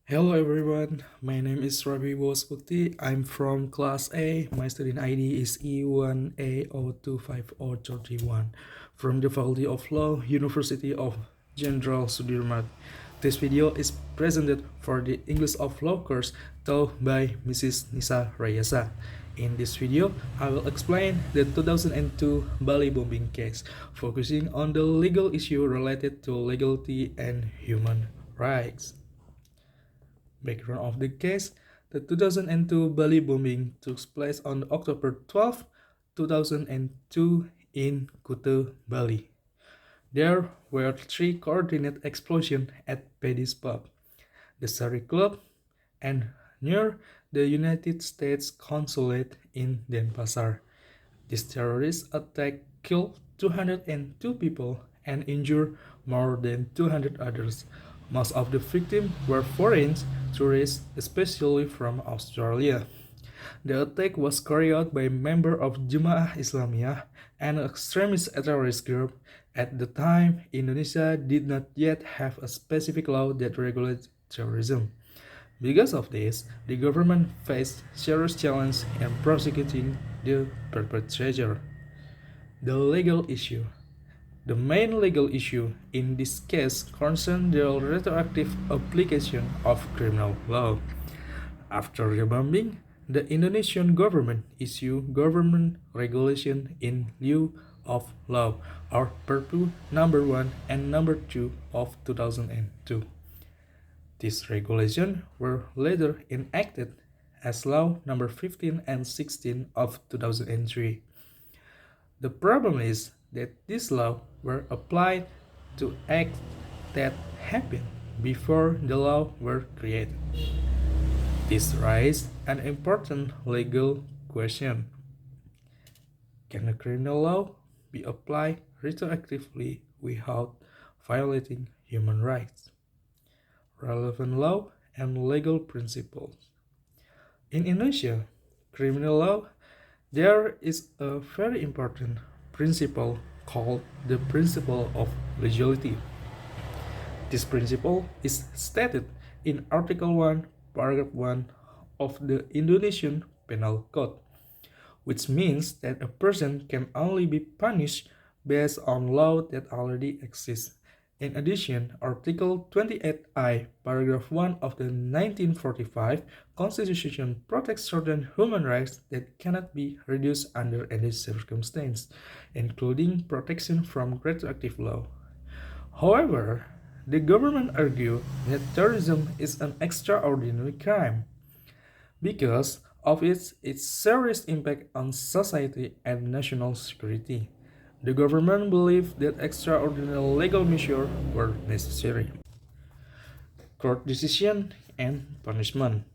Hello everyone, my name is Rabi Bospukti. I'm from class A. My student ID is E1A025031 from the Faculty of Law, University of Jenderal Sudirman. This video is presented for the English of Law course taught by Mrs. Nisa Rayasa. In this video, I will explain the 2002 Bali bombing case, focusing on the legal issue related to legality and human rights. Background of the case: the 2002 Bali bombing took place on October 12, 2002 in Kuta, Bali. There were three coordinated explosions at Paddy's Pub, the Sari Club, and near the United States Consulate in Denpasar. This terrorist attack killed 202 people and injured more than 200 others. Most of the victims were foreign tourists, especially from Australia. The attack was carried out by members of Jemaah Islamiyah, an extremist terrorist group. At the time, Indonesia did not yet have a specific law that regulates terrorism. Because of this, the government faced serious challenge in prosecuting the perpetrator. The legal issue. The main legal issue in this case concerns the retroactive application of criminal law. After the bombing, the Indonesian government issued government regulation in lieu of law, or Perpu number 1 and number 2 of 2002. These regulations were later enacted as Law number 15 and 16 of 2003. The problem is that these laws were applied to acts that happened before the law were created. This raises an important legal question. Can a criminal law be applied retroactively without violating human rights? Relevant law and legal principles. In Indonesia, criminal law, there is a very important principle called the principle of legality. This principle is stated in Article 1, Paragraph 1 of the Indonesian Penal Code, which means that a person can only be punished based on law that already exists. In addition, Article 28I, Paragraph 1 of the 1945 Constitution protects certain human rights that cannot be reduced under any circumstance, including protection from retroactive law. However, the government argues that terrorism is an extraordinary crime because of its serious impact on society and national security. The government believed that extraordinary legal measures were necessary. Court decision and punishment.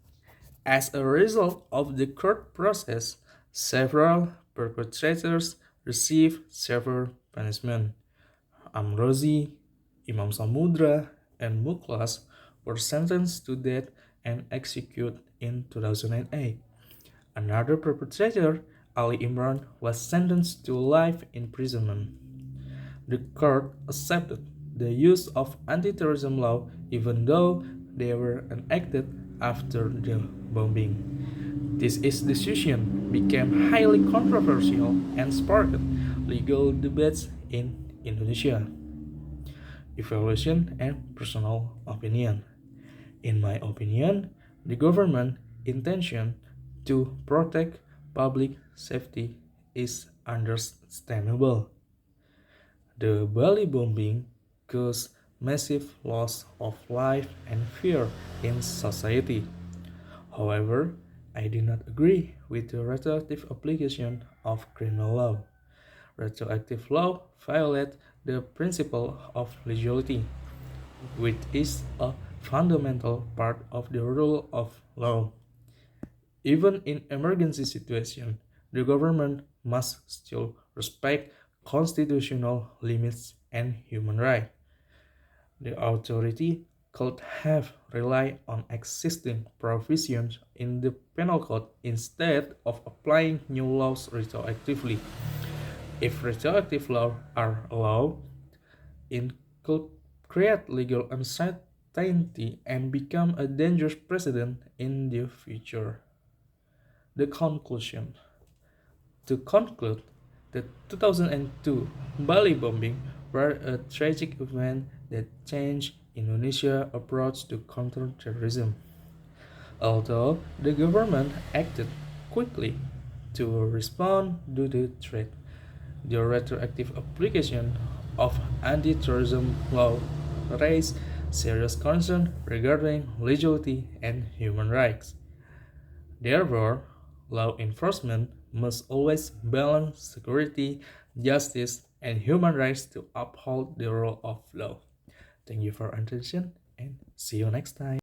As a result of the court process, several perpetrators received severe punishment. Amrozi, Imam Samudra, and Muklas were sentenced to death and executed in 2008. Another perpetrator, Ali Imran, was sentenced to life imprisonment. The court accepted the use of anti-terrorism law even though they were enacted after the bombing. This decision became highly controversial and sparked legal debates in Indonesia. Evaluation and personal opinion. In my opinion, the government intention to protect public safety is understandable. The Bali bombing caused massive loss of life and fear in society. However, I do not agree with the retroactive application of criminal law. Retroactive law violates the principle of legality, which is a fundamental part of the rule of law. Even in emergency situations, the government must still respect constitutional limits and human rights. The authority could have relied on existing provisions in the penal code instead of applying new laws retroactively. If retroactive laws are allowed, it could create legal uncertainty and become a dangerous precedent in the future. The conclusion. To conclude, the 2002 Bali bombing were a tragic event that changed Indonesia's approach to counterterrorism. Although the government acted quickly to respond to the threat, the retroactive application of anti-terrorism law raised serious concerns regarding legality and human rights. Therefore, law enforcement must always balance security, justice, and human rights to uphold the rule of law. Thank you for your attention and see you next time.